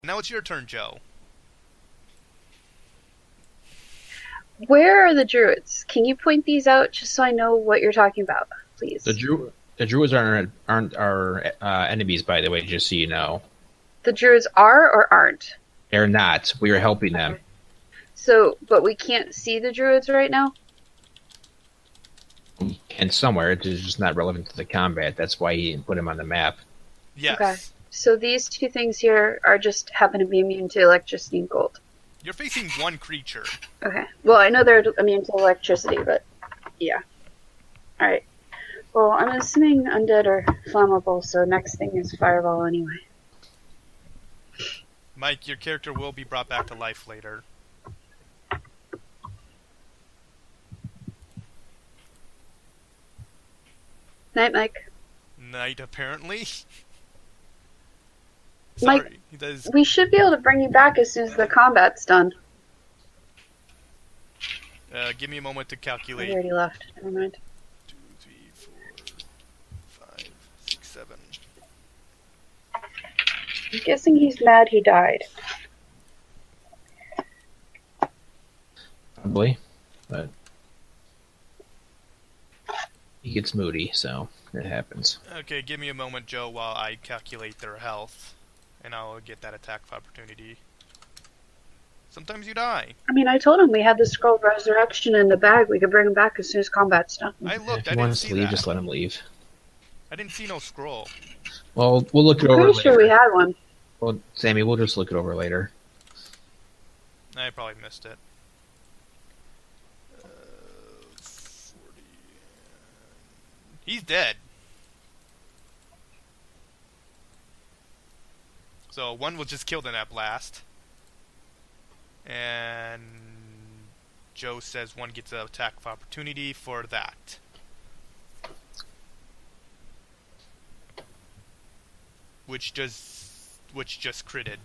Now it's your turn, Joe. Where are the druids? Can you point these out just so I know what you're talking about, please? The druids aren't our enemies, by the way, just so you know. The druids are or aren't? They're not. We are helping them. Okay. So, but we can't see the druids right now? And somewhere, it's just not relevant to the combat. That's why he didn't put him on the map. Yes. Okay. So these two things here are just happen to be immune to electricity and gold. You're facing one creature. Okay. Well, I know they're immune to electricity, but yeah. Alright. Well, I'm assuming undead are flammable, so next thing is fireball anyway. Mike, your character will be brought back to life later. Night, Mike. Night, apparently. Mike, Sorry, he does. We should be able to bring you back as soon as the combat's done. Give me a moment to He calculate. already left. Never mind. 2, 3, 4, 5, 6, 7. I'm guessing he's mad he died. Probably. But he gets moody, so it happens. Okay, give me a moment, Joe, while I calculate their health, and I'll get that attack of opportunity. Sometimes you die. I mean, I told him we had the scroll of resurrection in the bag. We could bring him back as soon as combat's done. I looked, If I he didn't wants see to leave, that. just let him leave. I didn't see no scroll. Well, we'll look it I'm over pretty later. sure we had one. Well, Sammy, we'll just look it over later. I probably missed it. 40. He's dead. So one was just killed in that blast. And Joe says one gets an attack of opportunity for that. Which just critted.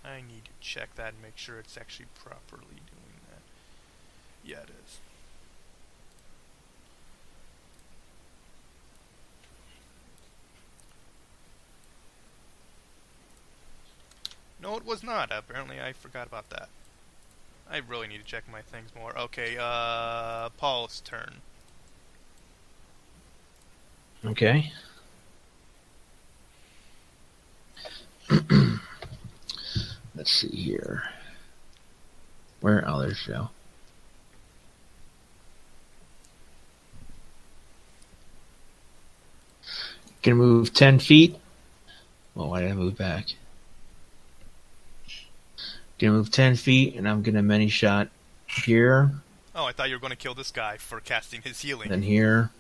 I need to check that and make sure it's actually properly doing that. Yeah, it is. No, it was not. Apparently I forgot about that. I really need to check my things more. Okay, Paul's turn. Okay. Let's see here. Where? Oh, there's Joe. Gonna move 10 feet. Well, why did I move back? Gonna move 10 feet, and I'm gonna many shot here, Oh, I thought you were going to kill this guy for casting his healing. then here.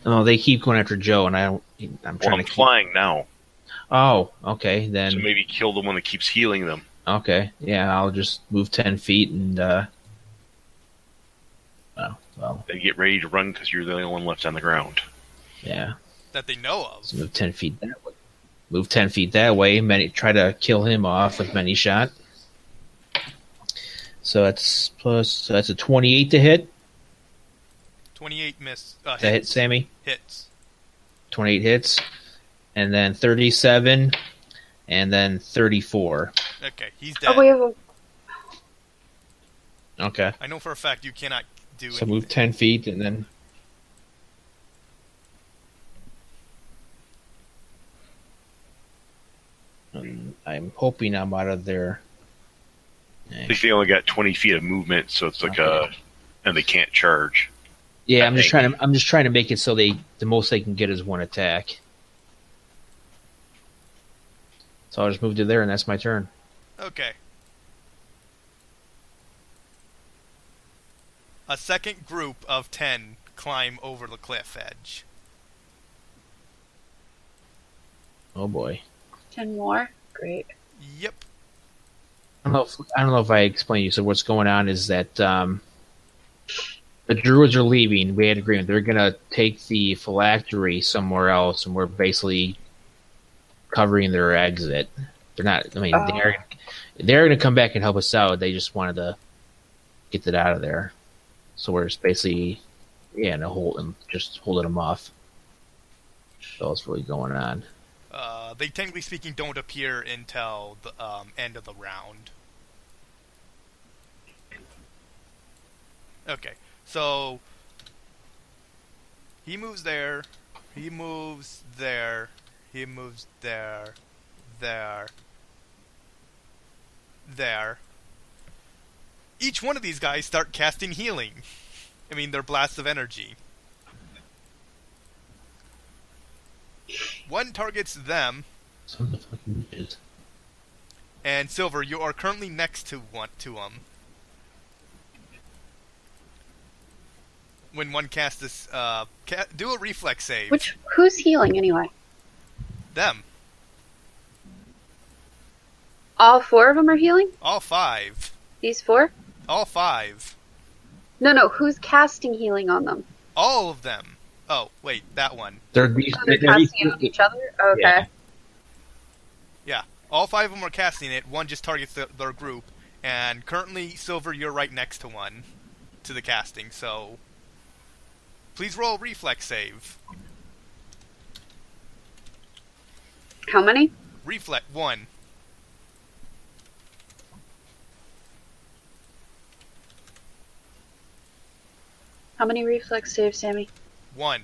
No, they keep going after Joe, and I'm Well, trying I'm to keep... flying now, Oh, okay, then... so maybe kill the one that keeps healing them. Okay, yeah, I'll just move 10 feet and, well, Then get ready to run because you're the only one left on the ground. yeah. That they know of. So move 10 feet that way. Move 10 feet that way. Try to kill him off with many shot. So that's a 28 to hit. 28 miss. To hit Sammy. Hits. 28 hits. And then 37. And then 34. Okay, he's dead. Oh, we have a... Okay. I know for a fact you cannot do So anything. move 10 feet and then... I'm hoping I'm out of there. I think they only got 20 feet of movement, so it's like and they can't charge. Yeah, I I'm just trying to make it so the most they can get is one attack. So I'll just move to there, and that's my turn. Okay. A second group of 10 climb over the cliff edge. Oh boy. 10 more? Great. Yep. I don't know if I explained to you. So what's going on is that the druids are leaving. We had agreement they're gonna take the phylactery somewhere else, and we're basically covering their exit. They're not. I mean, they're They're going to come back and help us out. They just wanted to get it out of there. So we're just basically, just holding them off. That's what's really going on. They technically speaking don't appear until the end of the round. Okay, so he moves there, he moves there, he moves there, there. Each one of these guys start casting healing. I mean, they're blasts of energy. One targets them. Some of the fucking bitches. And Silver, you are currently next to them. When one casts this, do a reflex save. Who's healing anyway? Them. All 4 of them are healing? All 5. These 4? All 5. No, who's casting healing on them? All of them. Oh, wait, that one. They're casting it on each other? Okay. Yeah. All 5 of them are casting it. One just targets their group. And currently, Silver, you're right next to one. To the casting, so... Please roll a reflex save. How many? Reflex 1. How many reflex saves, Sammy? 1.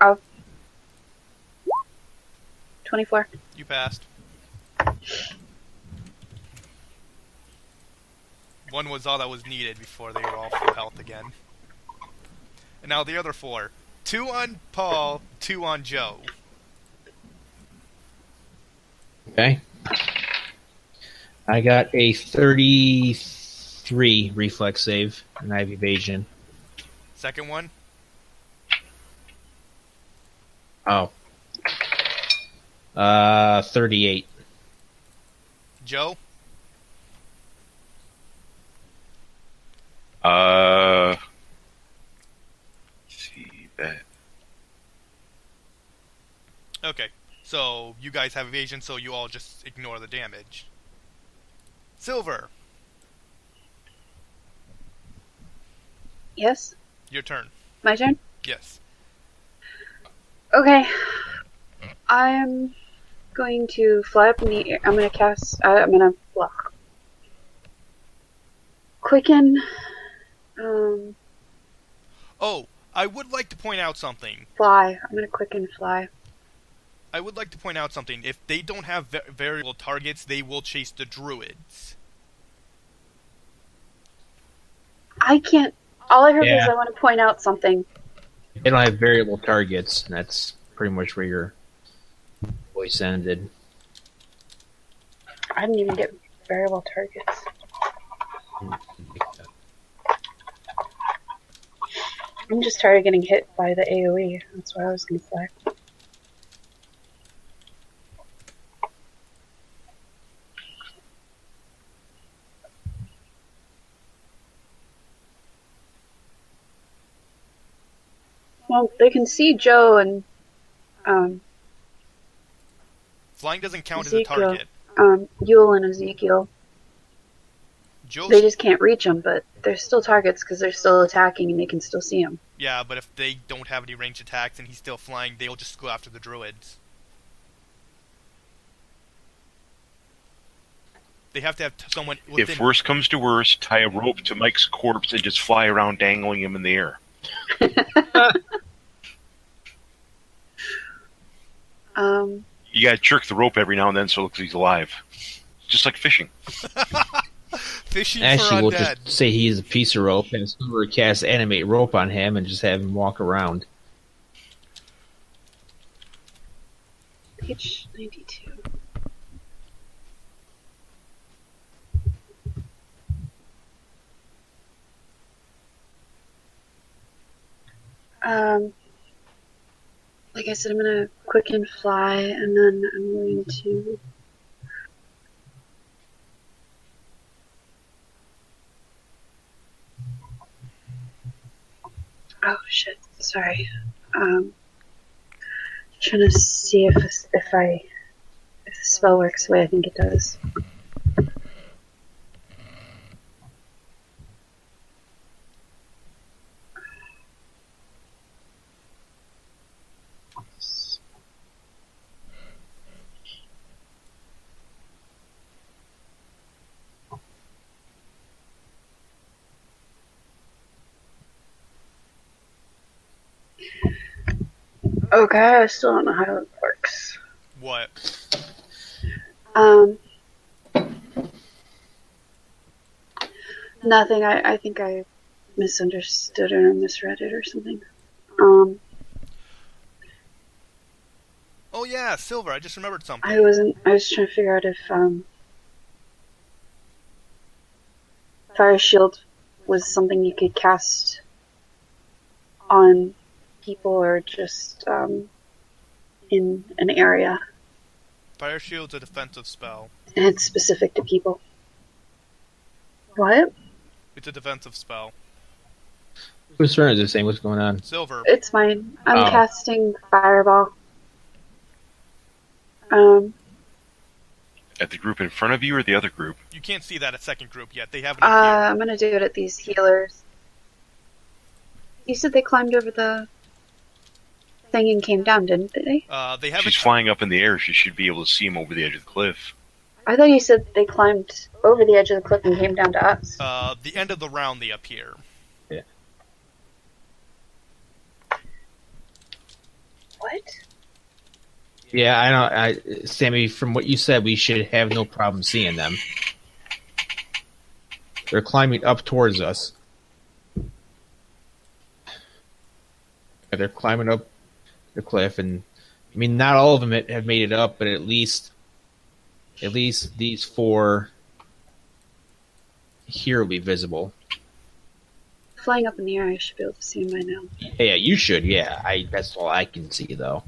Oh. 24. You passed. 1 was all that was needed before they were all full health again. And now the other 4. 2 on Paul, 2 on Joe. Okay. I got a 33 reflex save, and I have evasion. Second one? Oh. 38. Joe? See that. Okay, so you guys have evasion, so you all just ignore the damage. Silver, Yes? your turn. My turn? Yes. Okay. I'm going to fly up in the air. I'm going to cast... I'm going to... Quicken... Oh, I would like to point out something. Fly. I'm going to quicken fly. I would like to point out something. If they don't have variable targets, they will chase the druids. I can't... All I heard Yeah. was I want to point out something. They don't have variable targets, and that's pretty much where your voice ended. I didn't even get variable targets. I'm just tired of getting hit by the AoE. That's why I was going to fly. Well, they can see Joe and Flying doesn't count as Ezekiel. a target. Yule and Ezekiel. Joe's... They just can't reach them, but they're still targets because they're still attacking and they can still see them. Yeah, but if they don't have any ranged attacks and he's still flying, they'll just go after the druids. They have to have someone within... If worse comes to worse, tie a rope to Mike's corpse and just fly around dangling him in the air. You gotta jerk the rope every now and then so it looks like he's alive. Just like fishing. Fishing Actually, for we'll undead. just say he's a piece of rope, and Silver cast animate rope on him and just have him walk around. Page 92. Like I said, I'm gonna quicken fly, and then I'm going to... Oh shit! Sorry. Trying to see if the spell works the way I think it does. Okay, I still don't know how it works. What? Nothing. I think I misunderstood or misread it or something. Oh yeah, Silver. I just remembered something. I was trying to figure out if Fire Shield was something you could cast on people or just in an area. Fire Shield's a defensive spell. And it's specific to people. What? It's a defensive spell. Whose turn is this saying? What's going on? Silver. It's mine. I'm casting Fireball. At the group in front of you or the other group? You can't see that at second group yet. They haven't appeared. I'm gonna do it at these healers. You said they climbed over the thing and came down, didn't they? They haven't. She's flying up in the air. She should be able to see him over the edge of the cliff. I thought you said they climbed over the edge of the cliff and came down to us. The end of the round they appear. Yeah. What? Yeah, I know. Sammy, from what you said, we should have no problem seeing them. They're climbing up towards us. They're climbing up the cliff, and I mean, not all of them have made it up, but at least these four here will be visible. Flying up in the air, I should be able to see them by now. Yeah, you should. Yeah, that's all I can see though.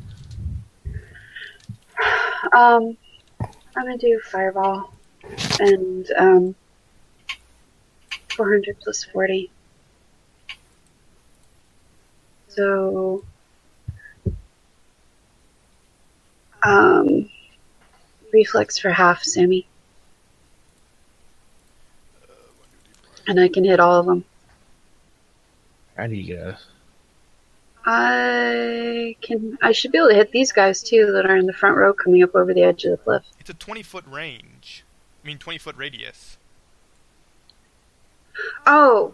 I'm gonna do Fireball and 400 plus 40. So reflex for half, Sammy. And I can hit all of them. How do you get a... I should be able to hit these guys too that are in the front row coming up over the edge of the cliff. It's a 20-foot range. 20-foot radius. Oh,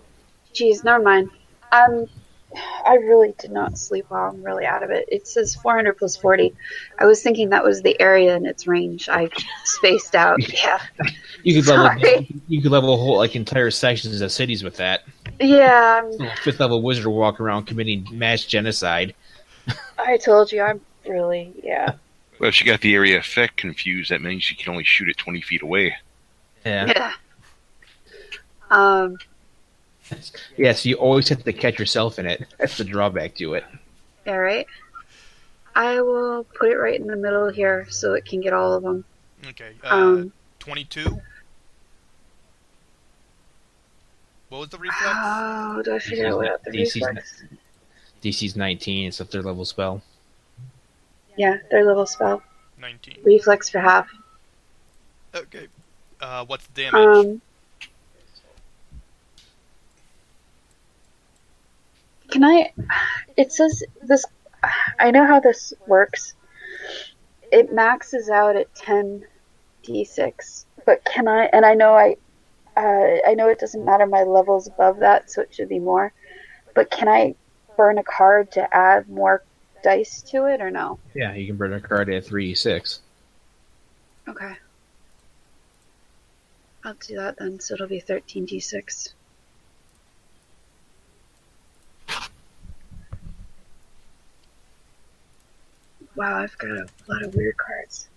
geez, never mind. I really did not sleep well. I'm really out of it. It says 400 plus 40. I was thinking that was the area and its range. I spaced out. Yeah. You could level a whole entire sections of cities with that. Yeah. Fifth level wizard walk around committing mass genocide. I told you, I'm really, yeah. Well, if she got the area effect confused, that means she can only shoot it 20 feet away. Yeah. Yeah. Yes, you always have to catch yourself in it. That's the drawback to it. All right. I will put it right in the middle here so it can get all of them. Okay. 22. What was the reflex? Oh, do I figure out what the reflex? DC's 19. It's a third level spell. Yeah, third level spell. 19. Reflex for half. Okay. What's the damage? Can I... It says this... I know how this works. It maxes out at 10d6. But can I... And I know it doesn't matter my levels above that, so it should be more. But can I burn a card to add more dice to it, or no? Yeah, you can burn a card at 3d6. Okay. I'll do that then, so it'll be 13d6. Wow, I've got a lot of weird cards.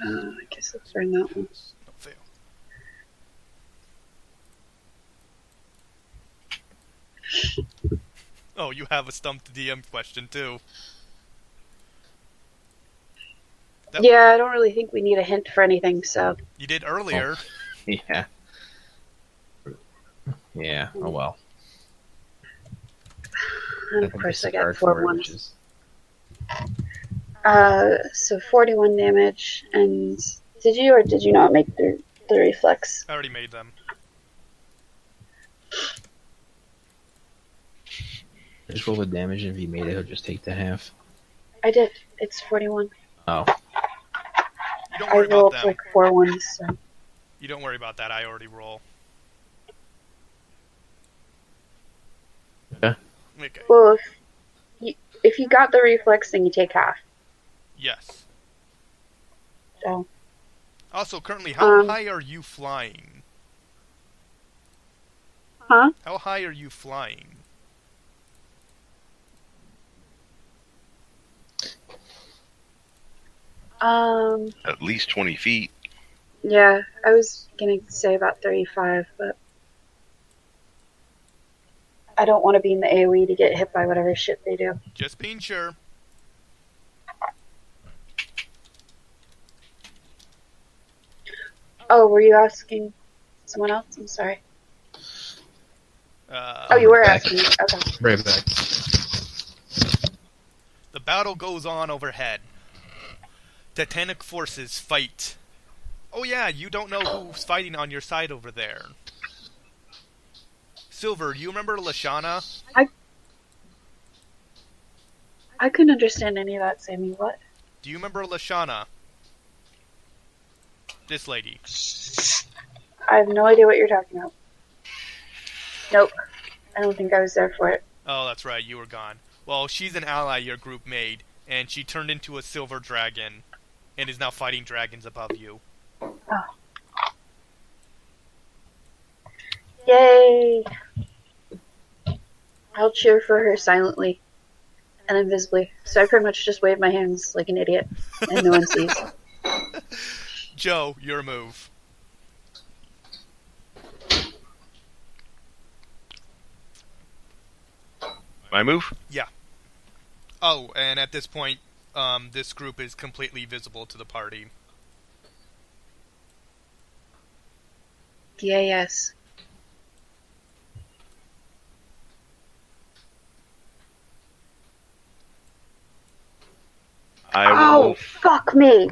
I guess let's burn that one. No, fail. Oh, you have a stump the DM question too. Yeah, I don't really think we need a hint for anything, so... You did earlier. Oh. Yeah. Yeah, oh well. And of course I got 4 ones. So 41 damage, and did you or did you not make the reflex? I already made them. Just roll the damage, and if he made it, he'll just take the half. I did. It's 41. Oh. You don't I worry about rolled them. like 4 ones, so. You don't worry about that. I already roll. Okay. Okay. Well, if you got the reflex, then you take half. Yes. So. Also, currently, how high are you flying? Huh? How high are you flying? At least 20 feet. Yeah, I was gonna say about 35, but I don't want to be in the AoE to get hit by whatever shit they do. Just being sure. Oh, were you asking someone else? I'm sorry. Uh, You were back. asking me. Okay. Right back. The battle goes on overhead. Titanic forces fight. Oh yeah, you don't know who's fighting on your side over there. Silver, you remember Lashana? I couldn't understand any of that, Sammy. What? Do you remember Lashana? This lady. I have no idea what you're talking about. Nope. I don't think I was there for it. Oh, that's right, you were gone. Well, she's an ally your group made, and she turned into a silver dragon, and is now fighting dragons above you. Oh. Yay! I'll cheer for her silently and invisibly. So I pretty much just wave my hands like an idiot, and no one sees. Joe, your move. My move? Yeah. Oh, and at this point, this group is completely visible to the party. DAS. I will. Oh, fuck me!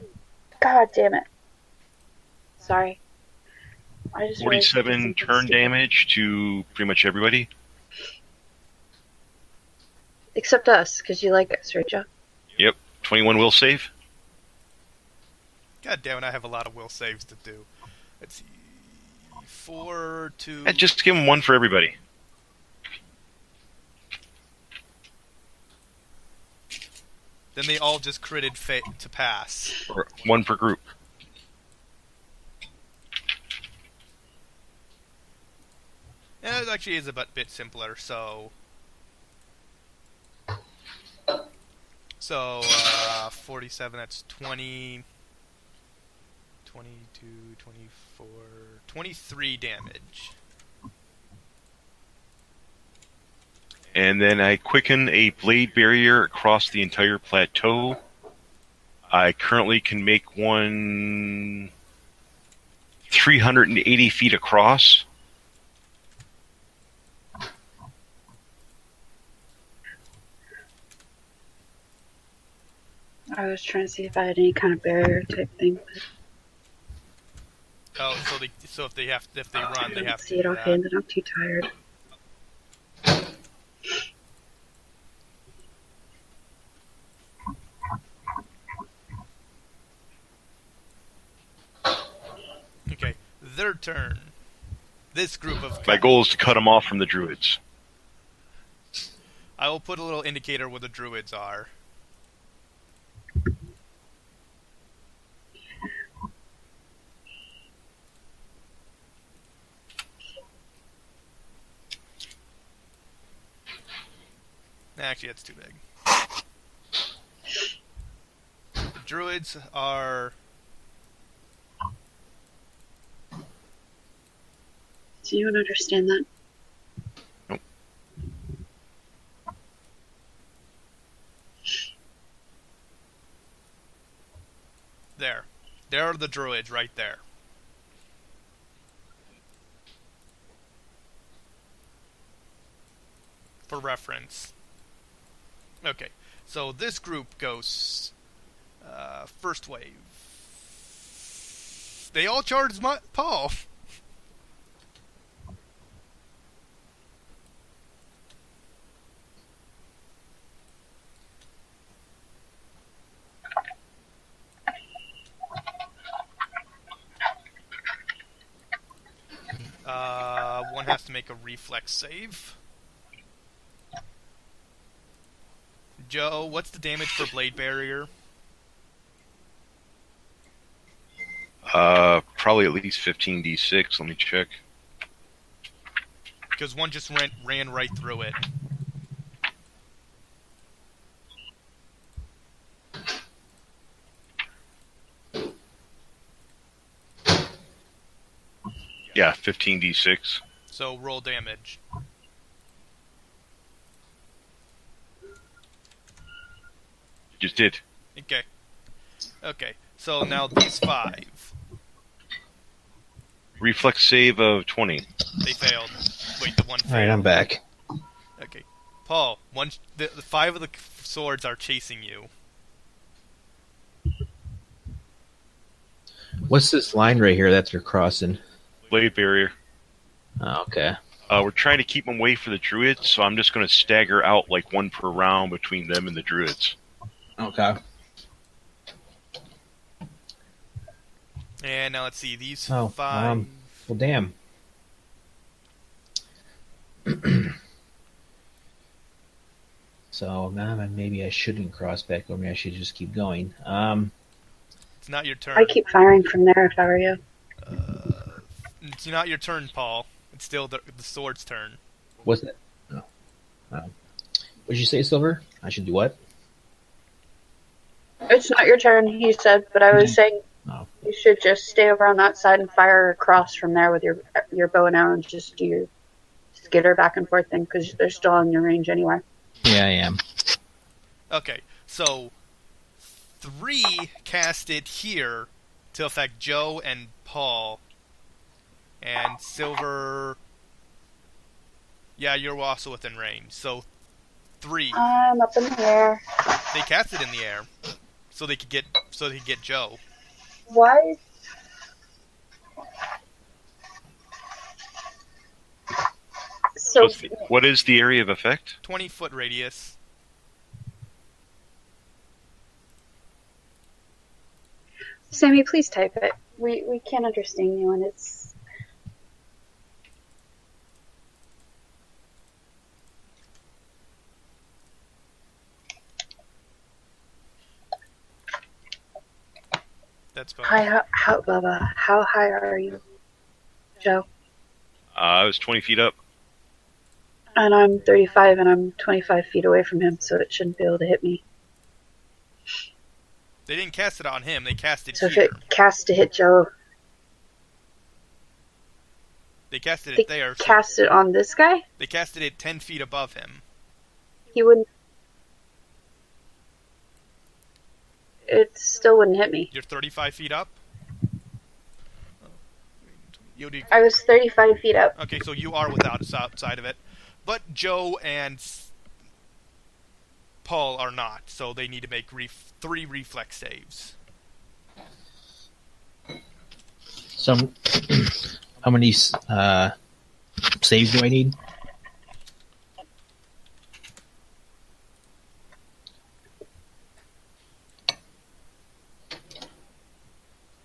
God damn it. Sorry. I just realized 47 turn stupid. damage to pretty much everybody. Except us, because you like us, right, Joe? Yep. 21 will save. God damn it, I have a lot of will saves to do. Let's see. 4 to... And just give him one for everybody. Then they all just critted to pass. Or one per group. And it actually is a bit simpler, so... 47, that's 20... 22, 24... 23 damage. And then I quicken a blade barrier across the entire plateau. I currently can make one 380 feet across. I was trying to see if I had any kind of barrier type thing. Oh, so if they run, I they don't have to see do it that. offhand, and I'm too tired. Okay, their turn. This group of... My goal is to cut them off from the druids. I will put a little indicator where the druids are. Actually, that's too big. The druids are... Do you understand that? Nope. There. There are the druids right there. For reference. Okay. So this group goes first wave. They all charge Paul. One has to make a reflex save. Joe, what's the damage for Blade Barrier? Probably at least 15d6. Let me check. Because one just ran right through it. Yeah, 15d6. So roll damage. Just did. Okay. Okay. So now these 5. Reflex save of 20. They failed. Wait, the one failed. Alright, I'm back. Okay. Paul, the 5 of the swords are chasing you. What's this line right here that they're crossing? Blade barrier. Oh, okay. We're trying to keep them away for the druids, so I'm just going to stagger out like one per round between them and the druids. Okay. And now let's see, these Oh, 5... well, damn. So, maybe I shouldn't cross back over. I should just keep going. It's not your turn. I keep firing from there if I were you. It's not your turn, Paul. It's still the sword's turn. What's that? Oh. What'd you say, Silver? I should do what? It's not your turn, he said, but I was saying Oh. you should just stay over on that side and fire across from there with your bow and arrow and just do your skitter back and forth thing because they're still in your range anyway. Yeah, I am. Okay, so 3 cast it here to affect Joe and Paul. And Silver... Yeah, you're also within range. So 3. I'm up in the air. They cast it in the air. So they could get Joe. Why? So What is the area of effect? 20-foot radius. Sammy, please type it. We can't understand you, and it's. That's fine. Hi, Bubba. How high are you, Joe? I was 20 feet up. And I'm 35, and I'm 25 feet away from him, so it shouldn't be able to hit me. They didn't cast it on him. They cast it So here. if it casts to hit Joe, They casted they it there. So cast it on this guy, they casted it 10 feet above him. he wouldn't. It still wouldn't hit me. You're 35 feet up? I was 35 feet up. Okay, so you are outside of it. But Joe and Paul are not, so they need to make 3 reflex saves. So, how many saves do I need?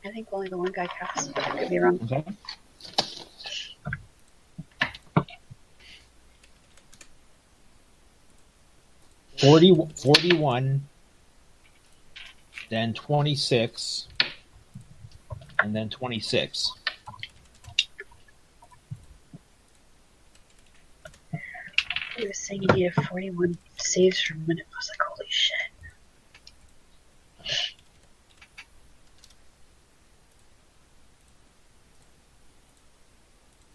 I think only the one guy casts. I could be wrong. Okay. – 41, then 26, and then 26. He was saying he needed 41 saves for a minute. I was like, holy shit.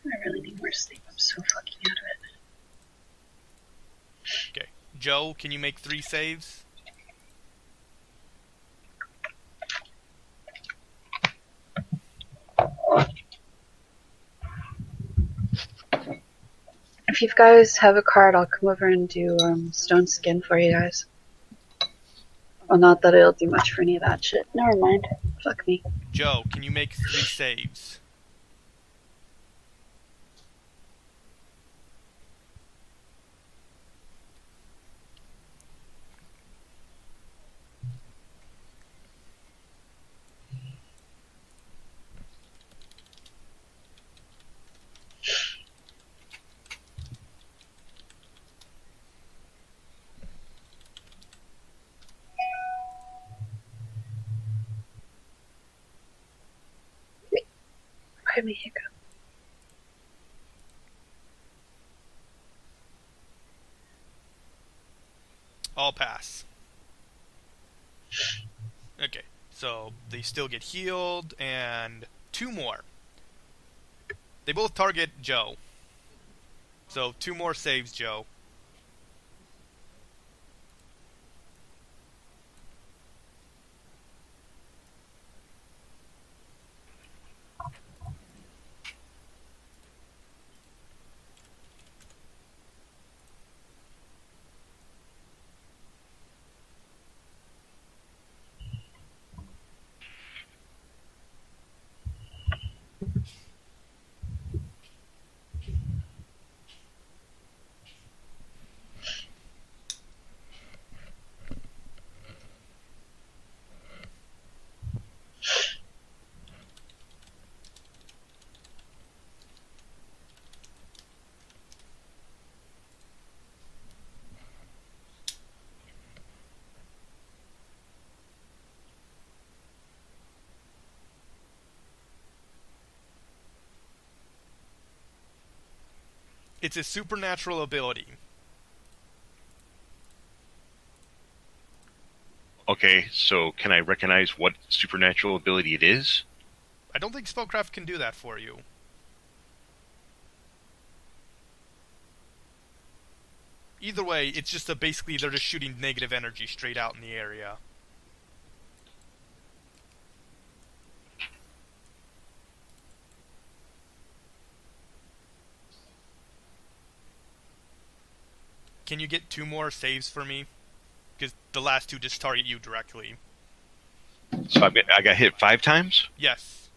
I really need more sleep. I'm so fucking out of it. Okay. Joe, can you make 3 saves? If you guys have a card, I'll come over and do stone skin for you guys. Well, not that it'll do much for any of that shit. Never mind. Fuck me. Joe, can you make 3 saves? Pardon me, hiccup. All pass. Okay, so they still get healed, and 2 more. They both target Joe. So 2 more saves, Joe. It's a supernatural ability. Okay, so can I recognize what supernatural ability it is? I don't think Spellcraft can do that for you. Either way, it's just that basically they're just shooting negative energy straight out in the area. Can you get 2 more saves for me? Because the last 2 just target you directly. So I got hit 5 times? Yes.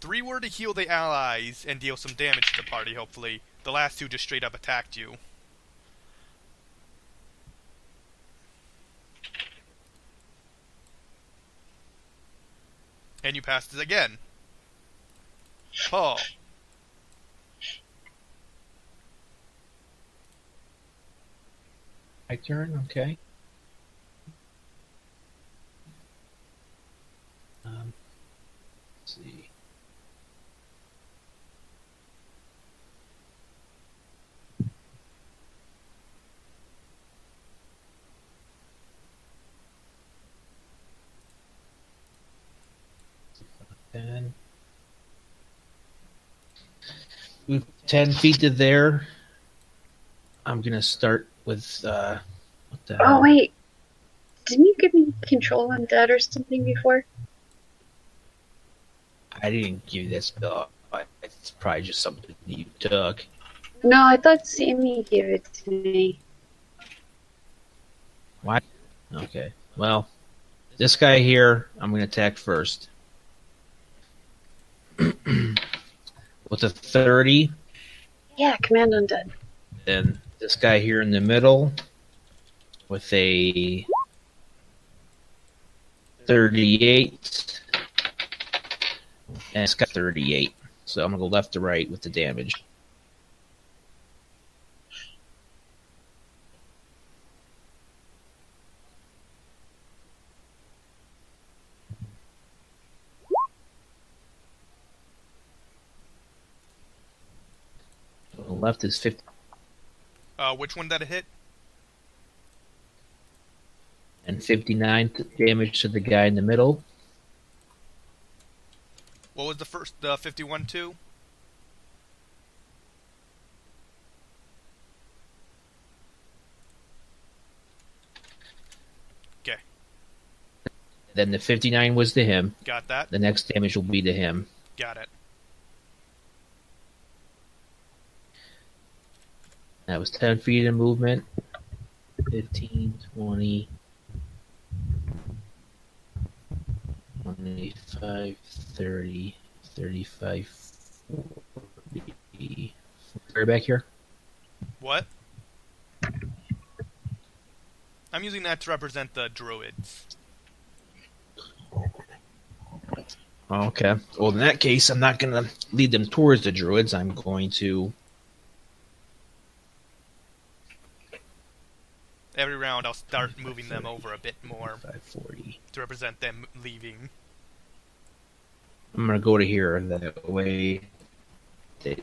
3 were to heal the allies and deal some damage to the party, hopefully. The last 2 just straight up attacked you. And you passed it again. Paul. My turn, okay. Let's see. Ten. Move 10 feet to there. I'm gonna start with what the hell? Oh, wait. Didn't you give me control undead or something before? I didn't give you that spell. It's probably just something you took. No, I thought Sammy gave it to me. What? Okay. Well, this guy here, I'm gonna attack first. With a 30, Yeah, command undead. then this guy here in the middle with a 38, and it's got 38. So I'm gonna go left to right with the damage. So the left is 50. Which one did it hit? And 59 damage to the guy in the middle. What was the first, the 51 2? Okay, Then the 59 was to him. got that. The next damage will be to him. Got it. That was 10 feet of movement. 15, 20, 25, 30, 35, 40. Are you back here? What? I'm using that to represent the druids. Okay. Well, in that case, I'm not going to lead them towards the druids. I'm going to... Every round I'll start moving them over a bit more 540. to represent them leaving. I'm going to go to here. That way... And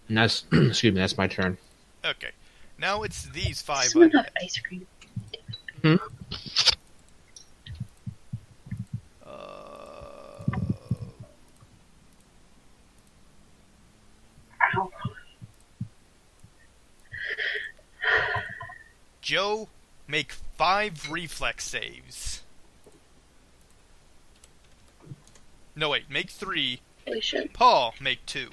that's... excuse me, that's my turn. Okay. Now it's these 5 Someone have ice cream. Hmm? Ow. Joe, make 5 reflex saves. No, wait, make 3. Holy shit. Paul, make 2.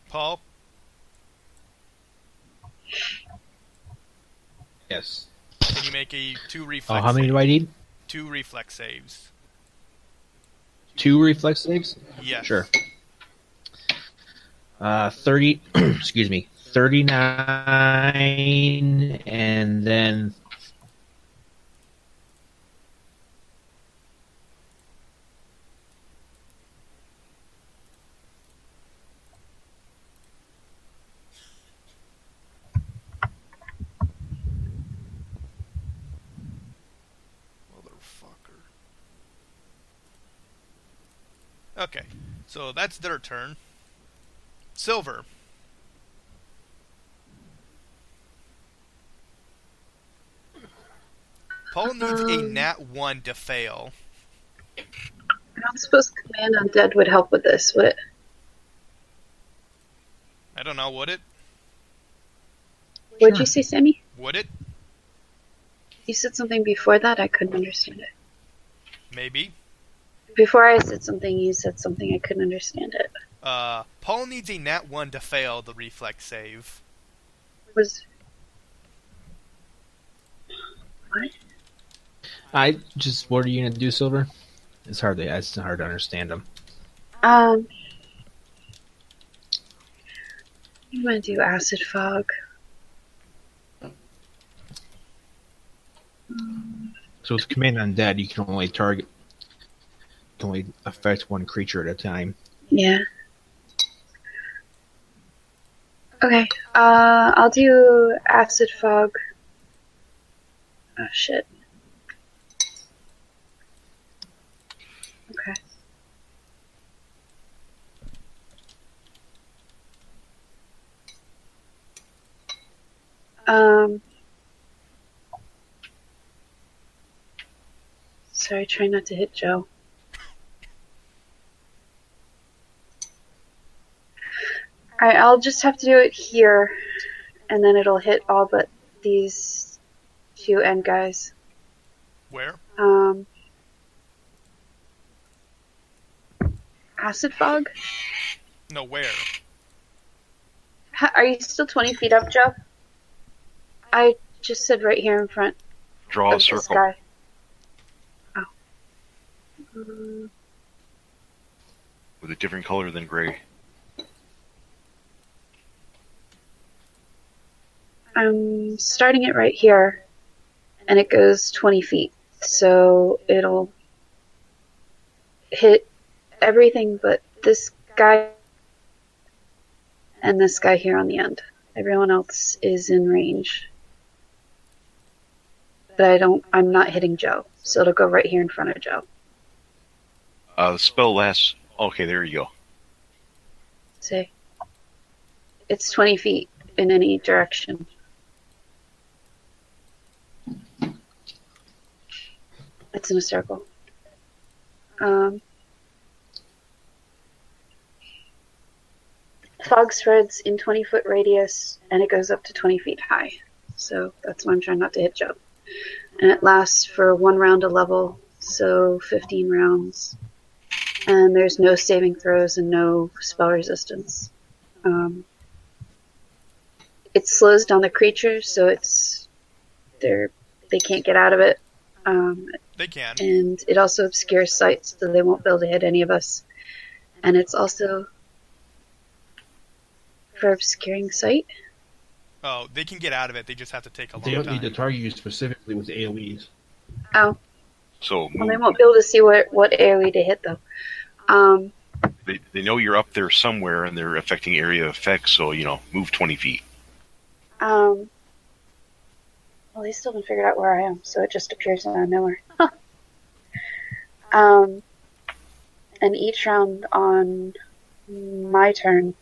Paul, Yes. can you make a 2 reflex How many save? do I need? 2 reflex saves. 2 reflex saves? Yes. Sure. 30... excuse me. 39, and then... Motherfucker. Okay, so that's their turn. Silver. Paul needs a nat 1 to fail. I don't suppose Command Undead would help with this, would it? I don't know, would it? What'd you say, Sammy? Would it? You said something before that, I couldn't understand it. Maybe. Before I said something, you said something, I couldn't understand it. Paul needs a nat 1 to fail the reflex save. Was... What? What are you going to do, Silver? It's hard to understand them. I'm gonna do Acid Fog. So with Command Undead, you can only affect one creature at a time. Yeah. Okay, I'll do Acid Fog. Oh, shit. Okay. Sorry, try not to hit Joe. Alright, I'll just have to do it here, and then it'll hit all but these few end guys. Where? Acid Fog? No, where? Are you still 20 feet up, Joe? I just said right here in front Draw a of this circle. guy. Oh. With a different color than gray. I'm starting it right here, and it goes 20 feet. So it'll hit everything but this guy and this guy here on the end. Everyone else is in range. But I'm not hitting Joe. So it'll go right here in front of Joe. The spell lasts... Okay, there you go. See? It's 20 feet in any direction. It's in a circle. Fog spreads in 20-foot radius, and it goes up to 20 feet high. So that's why I'm trying not to hit Joe. And it lasts for 1 round a level, so 15 rounds. And there's no saving throws and no spell resistance. It slows down the creatures, so they can't get out of it. They can. And it also obscures sight, so they won't be able to hit any of us. And it's also for obscuring sight. Oh, they can get out of it. They just have to take a long They don't time. need to target you specifically with AoEs. Oh, So well, they won't be able to see what AoE to hit, though. they know you're up there somewhere, and they're affecting area of effect. So move 20 feet. Well, they still haven't figured out where I am, so it just appears out of nowhere. And each round on my turn,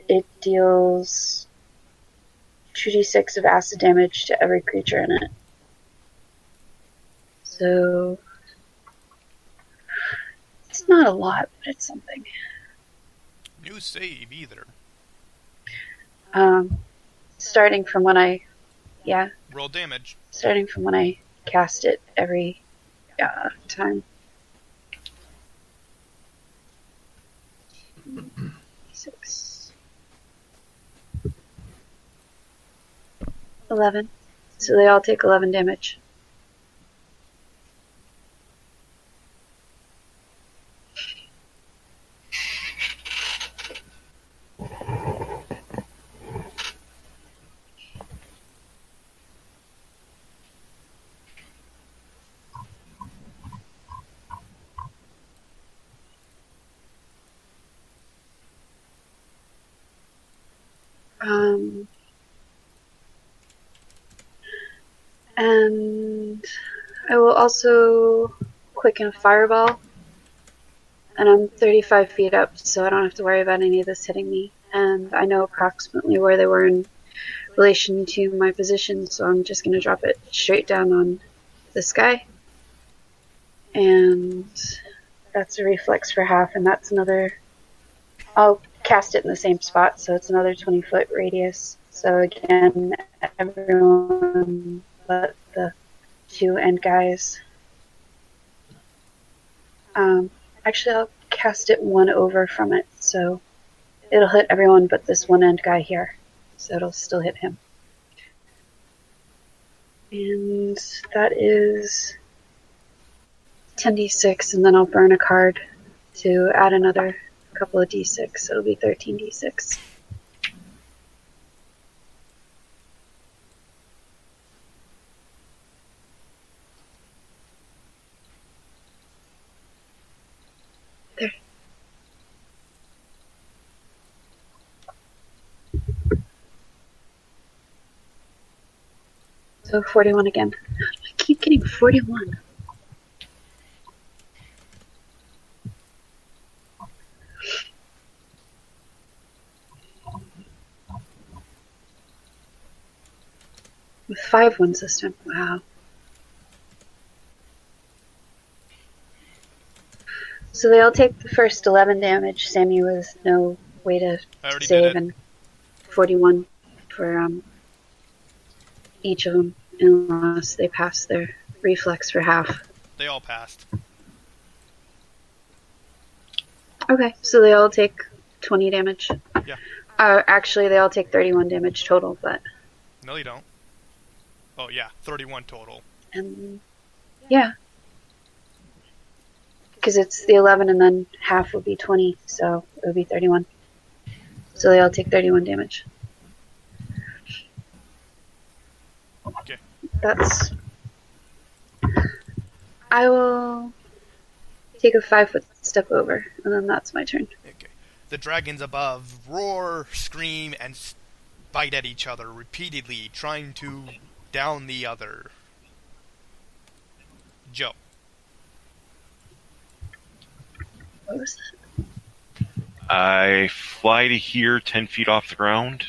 it deals 2d6 of acid damage to every creature in it. So it's not a lot, but it's something. New save either. Starting from when I Roll damage. starting from when I cast it every time. 6. 11. So they all take 11 damage. And I will also quicken a fireball. And I'm 35 feet up, so I don't have to worry about any of this hitting me. And I know approximately where they were in relation to my position, so I'm just going to drop it straight down on this guy. And that's a reflex for half, and that's another... I'll cast it in the same spot, so it's another 20-foot radius. So again, everyone but the 2 end guys. Actually, I'll cast it 1 over from it, so it'll hit everyone but this 1 end guy here. So it'll still hit him. And that is 10d6, and then I'll burn a card to add another couple of d6, so it'll be 13d6. There. So 41 again. How do I keep getting 41? With 5 ones this time. Wow. So they all take the first 11 damage. Sammy with no way to I already save, did it. and 41 for each of them, unless they pass their reflex for half. They all passed. Okay, so they all take 20 damage. Yeah. Actually, they all take 31 damage total, but... No, you don't. Oh, yeah. 31 total. Yeah. Because it's the 11 and then half would be 20, so it would be 31. So they all take 31 damage. Okay. That's... I will take a 5-foot step over, and then that's my turn. Okay. The dragons above roar, scream, and bite at each other repeatedly, trying to down the other. Joe. What was that? I fly to here 10 feet off the ground.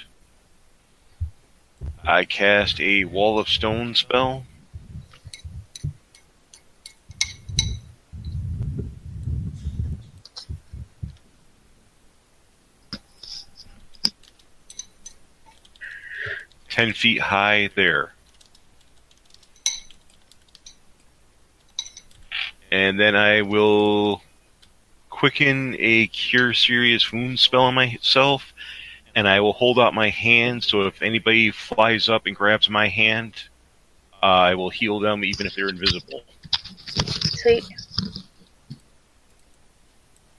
I cast a Wall of Stone spell. 10 feet high there. And then I will quicken a Cure Serious Wound spell on myself, and I will hold out my hand, so if anybody flies up and grabs my hand, I will heal them even if they're invisible. Sweet.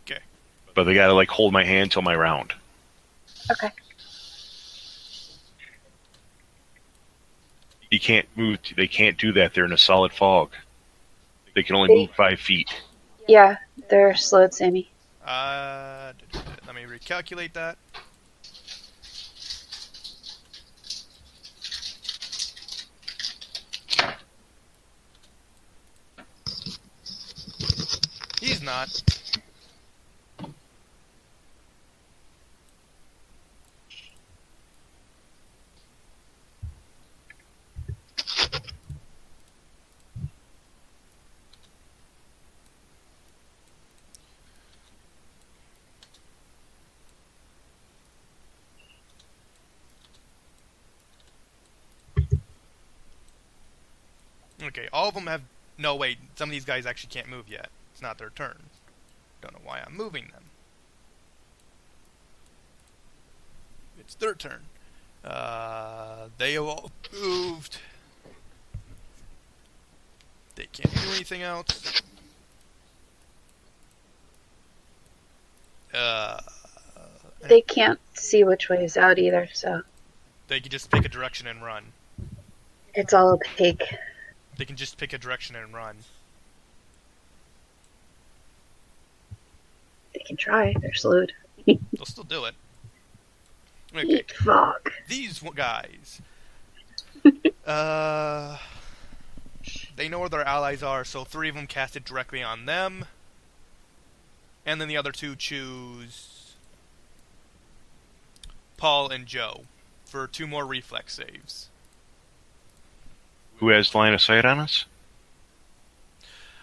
Okay. But they gotta hold my hand till my round. Okay. You can't move. They can't do that. They're in a solid fog. They can only move 5 feet. Yeah, they're slowed, Sammy. Let me recalculate that. He's not. Okay, all of them have... No, wait. Some of these guys actually can't move yet. It's not their turn. Don't know why I'm moving them. It's their turn. They have all moved. They can't do anything else. They can't see which way is out either, so They can just pick a direction and run. it's all opaque. They can just pick a direction and run. They can try. They're slowed. They'll still do it. Okay, Eat fog. these guys. They know where their allies are, so 3 of them cast it directly on them. And then the other 2 choose Paul and Joe for 2 more reflex saves. Who has line of sight on us?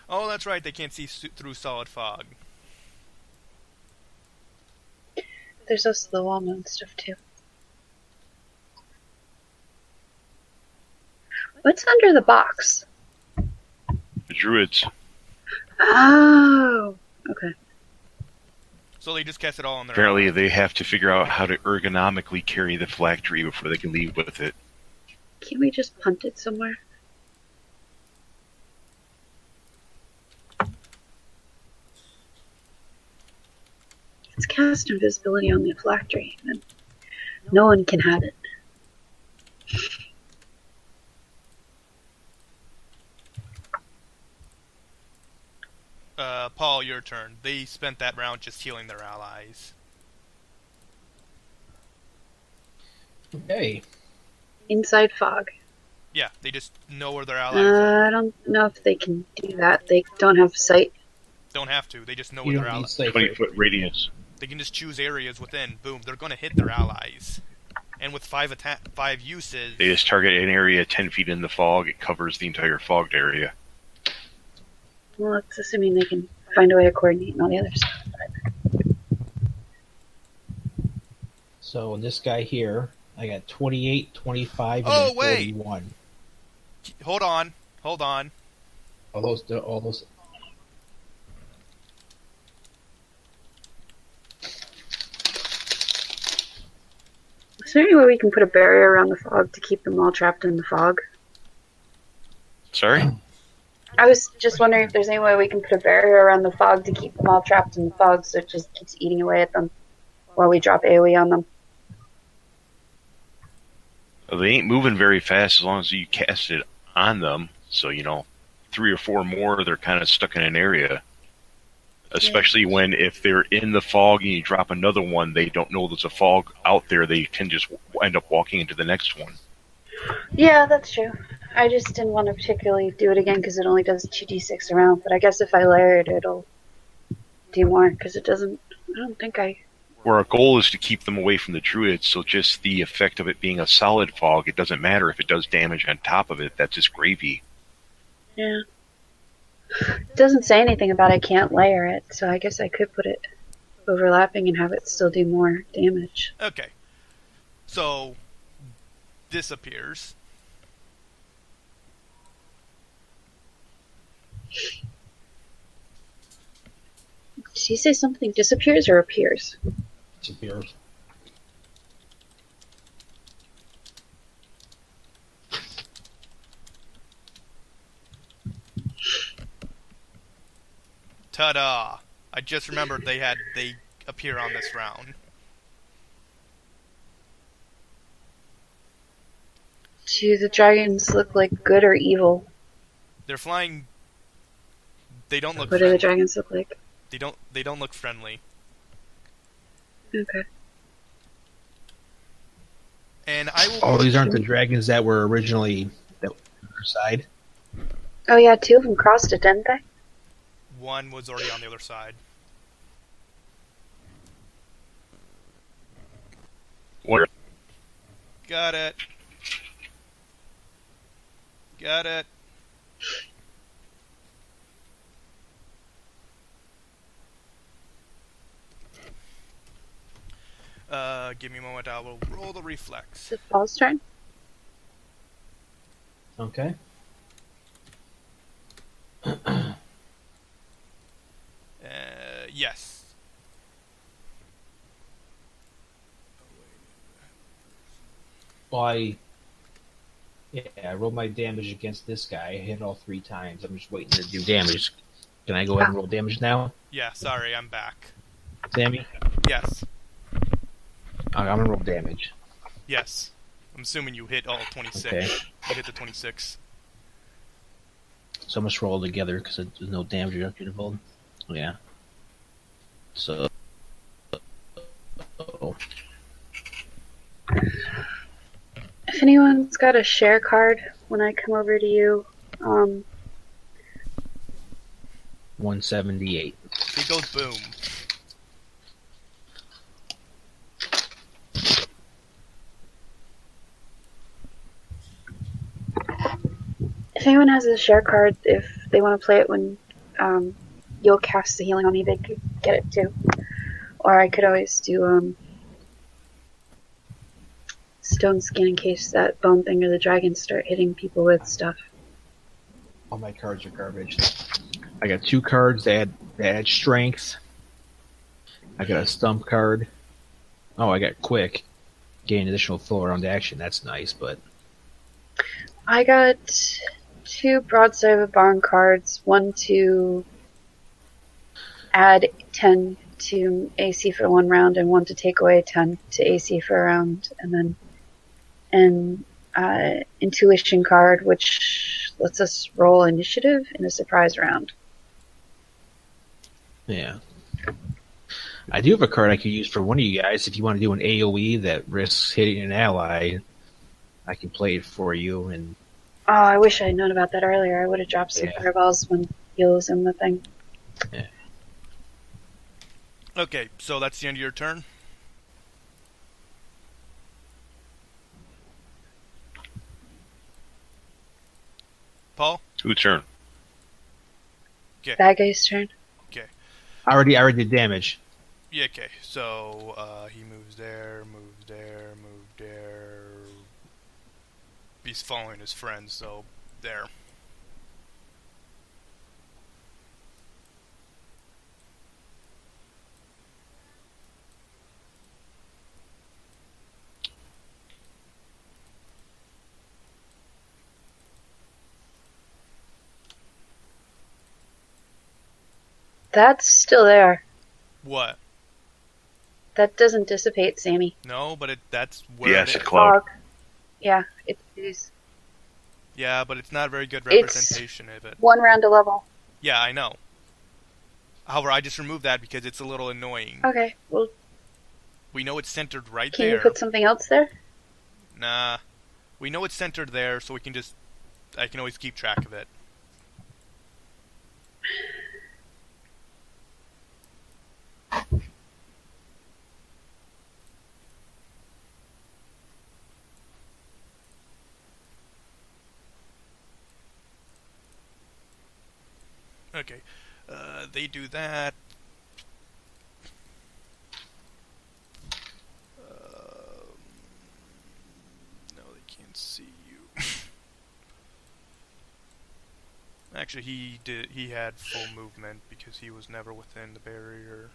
Oh, that's right, they can't see through solid fog. There's also the walnut stuff too. What's under the box? The druids. Oh, okay. So they just cast it all on their Apparently, allies. they have to figure out how to ergonomically carry the phylactery before they can leave with it. Can we just punt it somewhere? It's cast invisibility on the phylactery, and no one can have it. Paul, your turn. They spent that round just healing their allies. Okay. Inside fog. Yeah, they just know where their allies are. I don't know if they can do that. They don't have sight. Don't have to. They just know You where their don't need allies. safe 20-foot radius. They can just choose areas within. Boom, they're going to hit their allies. And with 5 uses, They just target an area 10 feet in the fog. It covers the entire fogged area. Well, it's assuming they can find a way to coordinate and all the other stuff. So this guy here, I got 28, 25, and Oh, then wait. 41. hold on. All those. Is there any way we can put a barrier around the fog to keep them all trapped in the fog? Sorry? I was just wondering if there's any way we can put a barrier around the fog to keep them all trapped in the fog so it just keeps eating away at them while we drop AoE on them. Well, they ain't moving very fast as long as you cast it on them. So, 3 or 4 more, they're kind of stuck in an area. Especially when, if they're in the fog and you drop another one, they don't know there's a fog out there. They can just end up walking into the next one. Yeah, that's true. I just didn't want to particularly do it again because it only does 2d6 around. But I guess if I layer it, it'll do more because it doesn't. I don't think I. Where our goal is to keep them away from the druids, so just the effect of it being a solid fog, it doesn't matter if it does damage on top of it. That's just gravy. Yeah. It doesn't say anything about I can't layer it, so I guess I could put it overlapping and have it still do more damage. Okay. So, disappears. Did you say something disappears or appears? Disappears. Ta-da! I just remembered they appear on this round. Do the dragons look like good or evil? They're flying. They don't look What do the friendly. dragons look like? They don't look friendly. Okay. And I will. Oh, these aren't the dragons that were originally on our side. Oh yeah, 2 of them crossed it, didn't they? One was already on the other side. Where? Got it. Got it. Give me a moment. I will roll the reflex. Is it Paul's turn? Okay. Yes. Well, I rolled my damage against this guy. I hit all 3 times. I'm just waiting to do damage. Can I go ahead and roll damage now, Yeah. Sorry, I'm back. Sammy? Yes. I'm gonna roll damage. Yes. I'm assuming you hit all 26. Okay. You hit the 26. So I must roll together because there's no damage reduction involved. Yeah. So. Oh. If anyone's got a share card when I come over to you, 178. It goes boom. if anyone has a share card, if they want to play it when you'll cast the healing on me, they could get it too. Or I could always do stone skin in case that bone thing or the dragons start hitting people with stuff. All my cards are garbage. I got 2 cards that add strength. I got a stump card. Oh, I got quick. Gain additional full round action. That's nice, but I got 2 broadside of a barn cards, one to add 10 to AC for 1 round, and one to take away 10 to AC for a round, and then an intuition card, which lets us roll initiative in a surprise round. yeah. I do have a card I could use for one of you guys if you want to do an AoE that risks hitting an ally. I can play it for you, and Oh, I wish I had known about that earlier. I would have dropped some Yeah. fireballs when he was in the thing. Okay, so that's the end of your turn. Paul? Whose turn? Bad guy's turn. I already did damage. Yeah, okay. So, he moves there, moves there, moved there. He's following his friends, so there. That's still there. What? That doesn't dissipate, Sammy. No, but that's where Yes, it it is. cloud. Fog. Yeah, it is. Yeah, but it's not a very good It's- representation of it. 1 round a level. Yeah, I know. However, I just removed that because it's a little annoying. Okay, well, We know it's centered right can there. you put something else there? Nah. We know it's centered there, so we can just... I can always keep track of it. Okay. They do that. No, they can't Actually, he did. He had full movement because he was never within the barrier.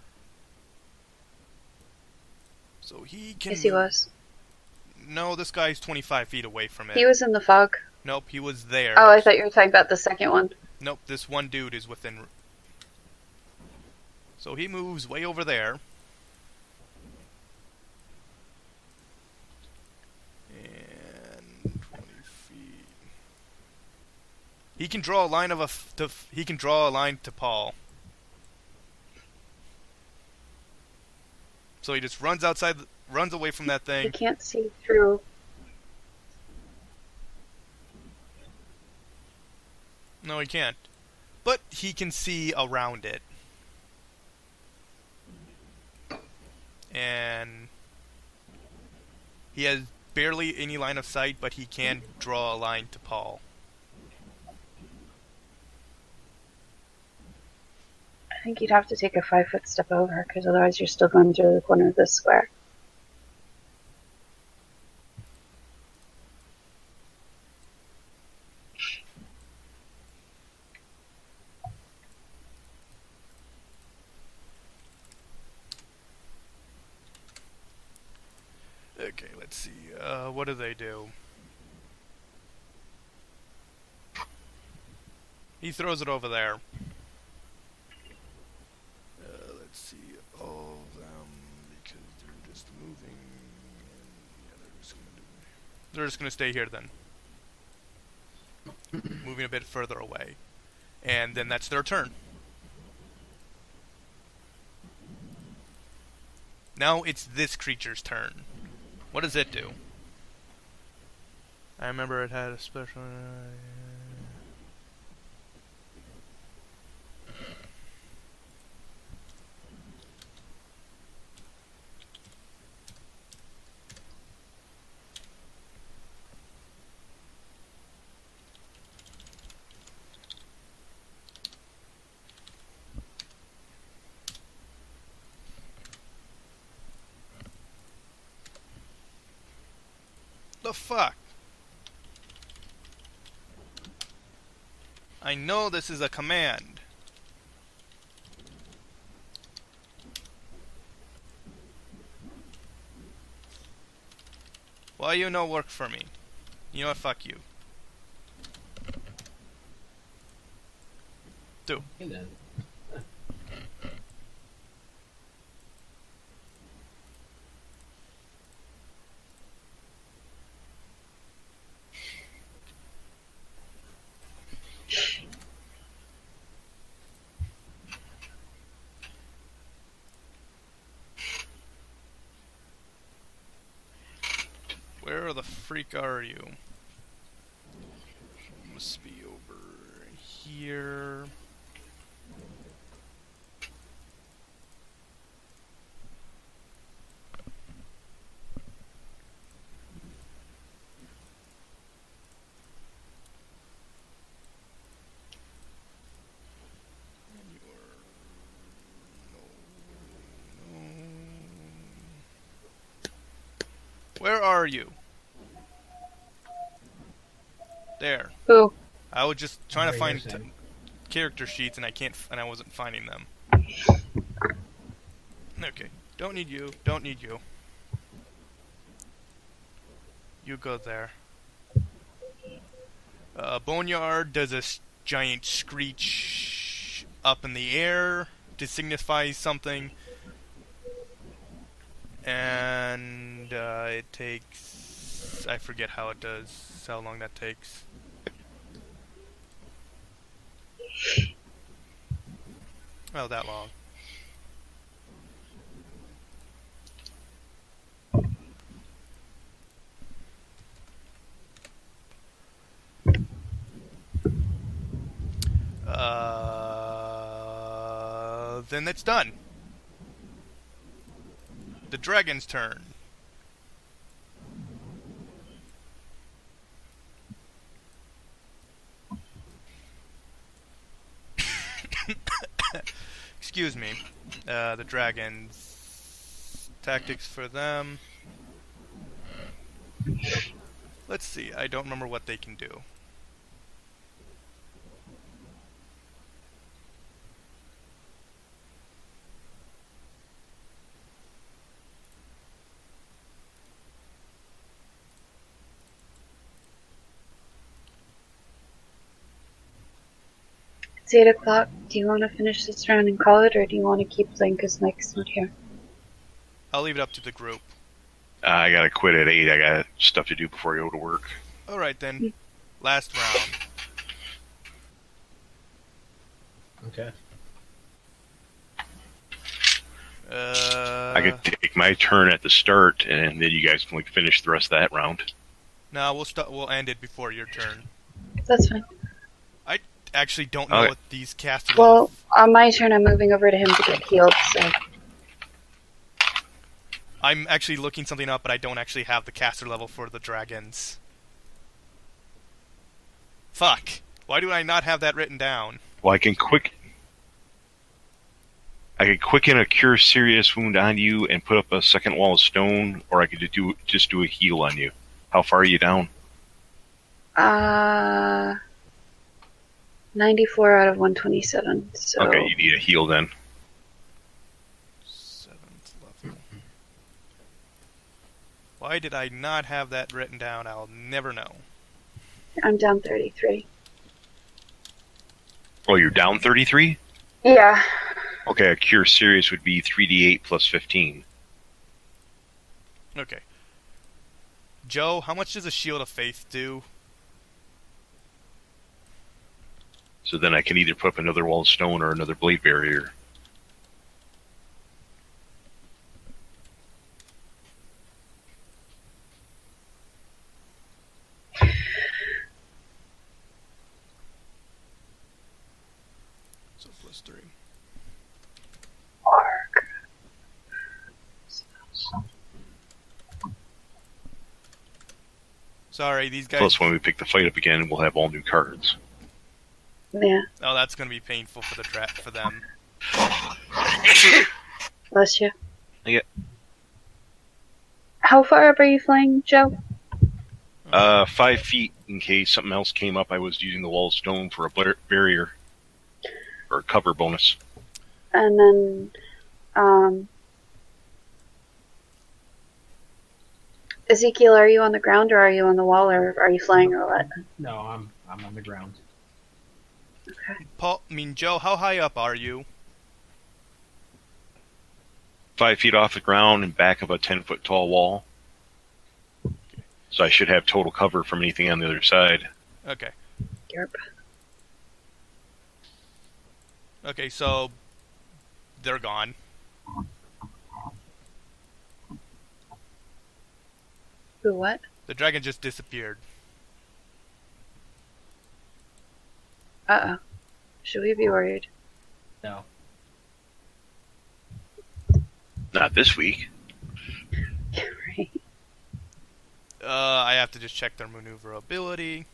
So he can. Yes, he was. No, this guy's 25 feet away from it. He was in the fog. Nope, he was there. Oh, I thought you were talking about the second one. Nope, this one dude is within. So he moves way over there. And 20 feet. He can draw a line of he can draw a line to Paul. So he just runs runs away from that He thing. can't see through. No, he can't. But he can see around it. And he has barely any line of sight, but he can draw a line to Paul. I think you'd have to take a 5-foot step over, because otherwise you're still going through the corner of this square. Okay, let's see. What do they do? He throws it over there. Let's see. All of them, because they're just moving. And yeah, they're just gonna stay here then. Moving a bit further away. And then that's their turn. Now it's this creature's turn. What does it do? I remember it had a special... The fuck? I know this is a command. Why you no work for me? You know what? Fuck you. Do. Okay, then. Where the freak are you? Must be over here. Where are you? There. Who? I was just trying to Right, find yes, Sam. character sheets and I wasn't finding them. Okay. Don't need you. Don't need you. You go there. Boneyard does a giant screech up in the air to signify something. And it takes... I forget how it does, how long that takes. Well, that long. Then it's done. The dragon's turn. Excuse me. The dragons. Tactics for them. Let's see. I don't remember what they can do. It's 8 o'clock. Do you want to finish this round and call it, or do you want to keep playing because Mike's not here? I'll leave it up to the group. I gotta quit at 8. I got stuff to do before I go to work. Alright then. Last round. Okay. I could take my turn at the start, and then you guys can finish the rest of that round. No, we'll end it before your turn. That's fine. I actually don't know Okay. what these caster Well, on my turn, I'm moving over to him to get healed, so... I'm actually looking something up, but I don't actually have the caster level for the dragons. Fuck. Why do I not have that written down? Well, I can quicken a cure serious wound on you and put up a second wall of stone, or I could just do a heal on you. How far are you down? 94 out of 127, so... Okay, you need a heal then. 7th level. Why did I not have that written down? I'll never know. I'm down 33. Oh, you're down 33? Yeah. Okay, a cure serious would be 3d8 plus 15. Okay. Joe, how much does a Shield of Faith do? So then I can either put up another wall of stone or another blade barrier. So +3. Arg. Sorry, these guys... Plus, when we pick the fight up again, we'll have all new cards. Yeah. Oh, that's gonna be painful for for them. Bless you. Yeah. How far up are you flying, Joe? 5 feet in case something else came up. I was using the wall of stone for a barrier. Or a cover bonus. And then, Ezekiel, are you on the ground or are you on the wall or are you flying or what? No, I'm on the ground. Joe, how high up are you? 5 feet off the ground and back of a 10-foot tall wall. So I should have total cover from anything on the other side. Okay. Yerp. Okay, so... they're gone. Who, what? The dragon just disappeared. Uh-oh. Should we be worried? No. Not this week. Right. I have to just check their maneuverability.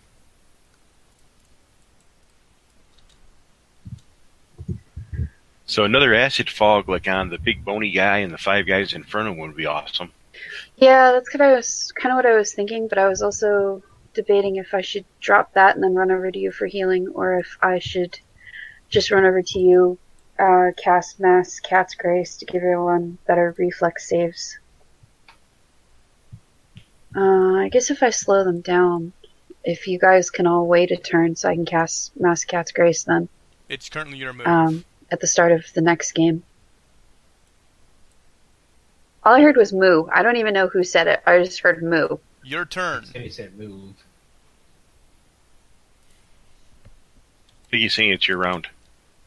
So another acid fog like on the big bony guy and the 5 guys in front of him would be awesome. Yeah, that's kind of what I was thinking, but I was also debating if I should drop that and then run over to you for healing, or if I should just run over to you, cast Mass Cat's Grace to give everyone better reflex saves. I guess if I slow them down, if you guys can all wait a turn so I can cast Mass Cat's Grace then. It's currently your move. At the start of the next game. All I heard was moo. I don't even know who said it. I just heard moo. Your turn. He said move. I think he's saying it's your round.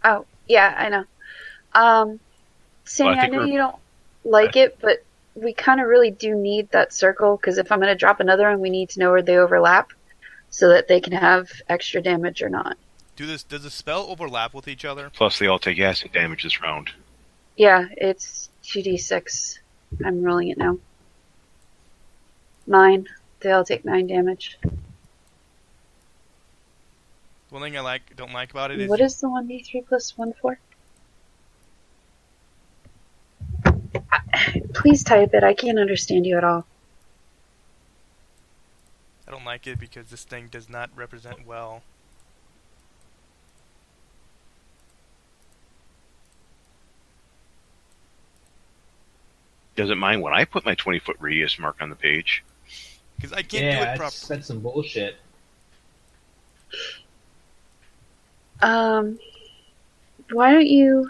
Oh, yeah, I know. Sammy, Well, I I think know we're- you don't like it, but we kind of really do need that circle, because if I'm going to drop another one, we need to know where they overlap, so that they can have extra damage or not. Does the spell overlap with each other? Plus, they all take acid damage this round. Yeah, it's 2d6. I'm rolling it now. 9. They all take 9 damage. One thing I don't like about it is What is the 1d3 plus 1, 4? Please type it. I can't understand you at all. I don't like it because this thing does not represent well. Doesn't mind when I put my 20-foot radius mark on the page. Because I can't do Yeah, it properly. that's some bullshit. Why don't you...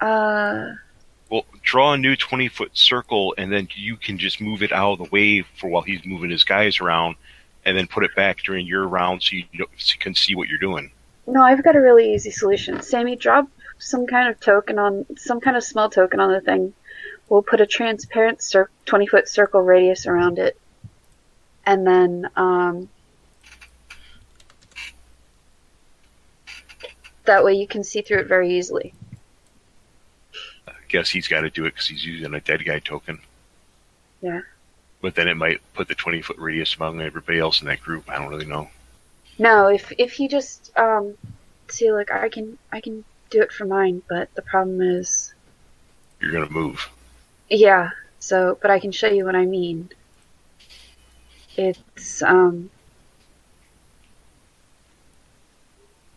Well, draw a new 20-foot circle, and then you can just move it out of the way for while he's moving his guys around, and then put it back during your round so you can see what you're doing. No, I've got a really easy solution. Sammy, drop some kind of small token on the thing. We'll put a transparent 20-foot circle radius around it. And then, that way you can see through it very easily. I guess he's got to do it because he's using a dead guy token. Yeah. But then it might put the 20-foot radius among everybody else in that group. I don't really know. No, if he just, see, like, I can do it for mine, but the problem is... You're going to move. Yeah, so, but I can show you what I mean. It's,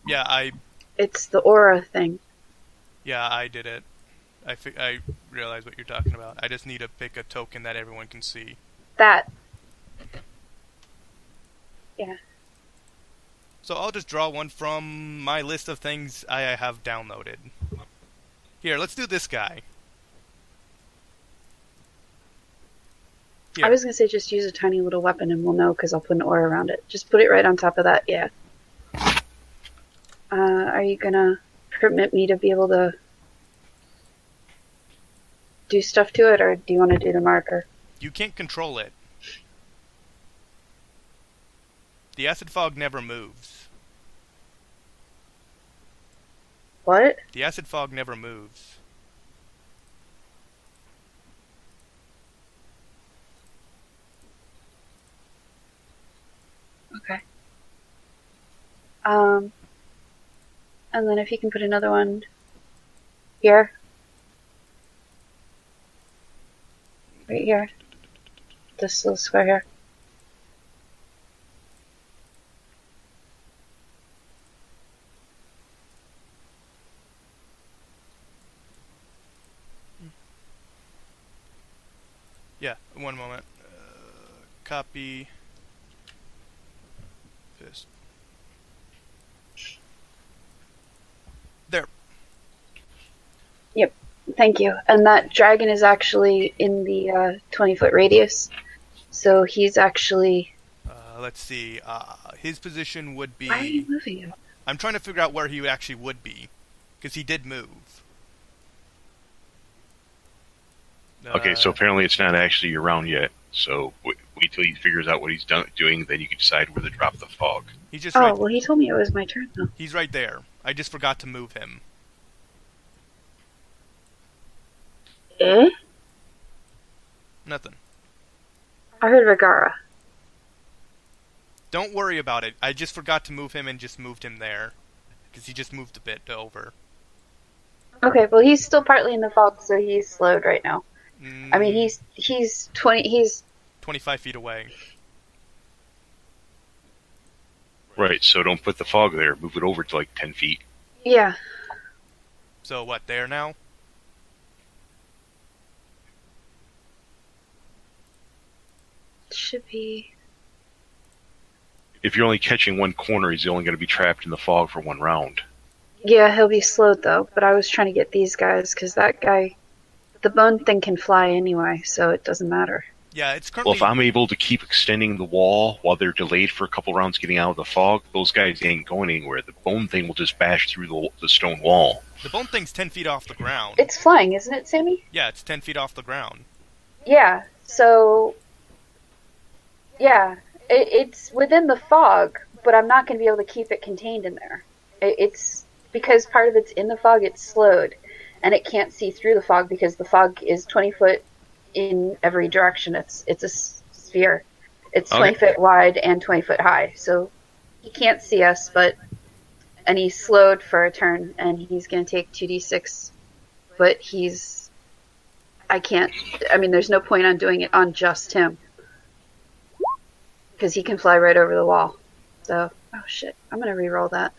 Yeah, it's the aura thing. Yeah, I did it. I realize what you're talking about. I just need to pick a token that everyone can see. That. Yeah. So I'll just draw one from my list of things I have downloaded. Here, let's do this guy. Here. I was going to say just use a tiny little weapon and we'll know because I'll put an aura around it. Just put it right on top of that, yeah. Are you going to permit me to be able to do stuff to it, or do you want to do the marker? You can't control it. The acid fog never moves. What? The acid fog never moves. Okay. And then if you can put another one here. Right here. This little square here. Yeah, one moment. Copy. Paste. There. Yep, thank you. And that dragon is actually in the 20-foot radius. So he's actually... Let's see. His position would be... Why are you moving him? I'm trying to figure out where he actually would be. Because he did move. Okay, so apparently it's not actually around yet. So wait till he figures out what he's doing, then you can decide where to drop the fog. He's just Oh, well, he told me it was my turn, though. He's right there. I just forgot to move him. Eh? Nothing. I heard Ragara. Don't worry about it. I just forgot to move him and just moved him there. Because he just moved a bit over. Okay, well, he's still partly in the fog, so he's slowed right now. I mean, he's 25 feet away. Right, so don't put the fog there. Move it over to like 10 feet. Yeah. So what, there now? Should be... If you're only catching one corner, he's only going to be trapped in the fog for one round. Yeah, he'll be slowed, though, but I was trying to get these guys, because that guy... The bone thing can fly anyway, so it doesn't matter. Yeah, it's currently... Well, if I'm able to keep extending the wall while they're delayed for a couple rounds getting out of the fog, those guys ain't going anywhere. The bone thing will just bash through the stone wall. The bone thing's 10 feet off the ground. It's flying, isn't it, Sammy? Yeah, it's 10 feet off the ground. Yeah, so... Yeah, it's within the fog, but I'm not going to be able to keep it contained in there. It's... Because part of it's in the fog, it's slowed. And it can't see through the fog because the fog is 20 foot in every direction. It's a sphere. It's 20 foot wide and 20 foot high. So he can't see us, and he's slowed for a turn, and he's going to take 2d6. But there's no point on doing it on just him. Because he can fly right over the wall. So, oh shit, I'm going to re-roll that.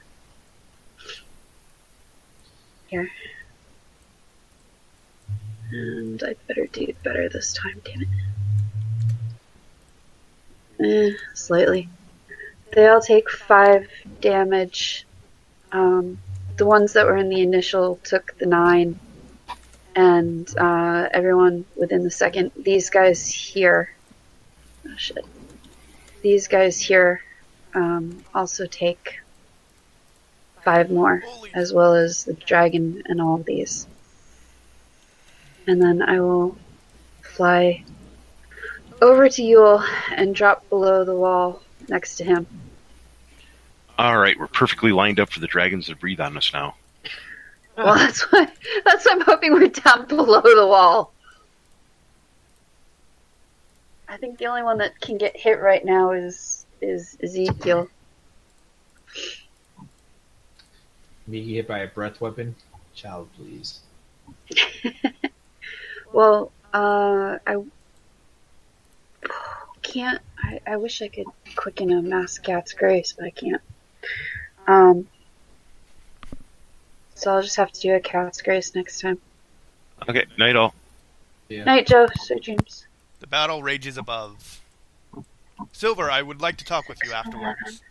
Here. And I better do better this time, damn it. Slightly. They all take 5 damage. The ones that were in the initial took the 9, and everyone within the second. These guys here. Oh shit. These guys here also take 5 more, as well as the dragon and all of these. And then I will fly over to Yule and drop below the wall next to him. Alright, we're perfectly lined up for the dragons to breathe on us now. Well, that's why I'm hoping we're down below the wall. I think the only one that can get hit right now is Ezekiel. Me get hit by a breath weapon? Child, please. Well, I can't. I wish I could quicken a mass cat's grace, but I can't. So I'll just have to do a cat's grace next time. Okay, night all. Yeah. Night, Joe. Sweet dreams. The battle rages above. Silver, I would like to talk with you afterwards.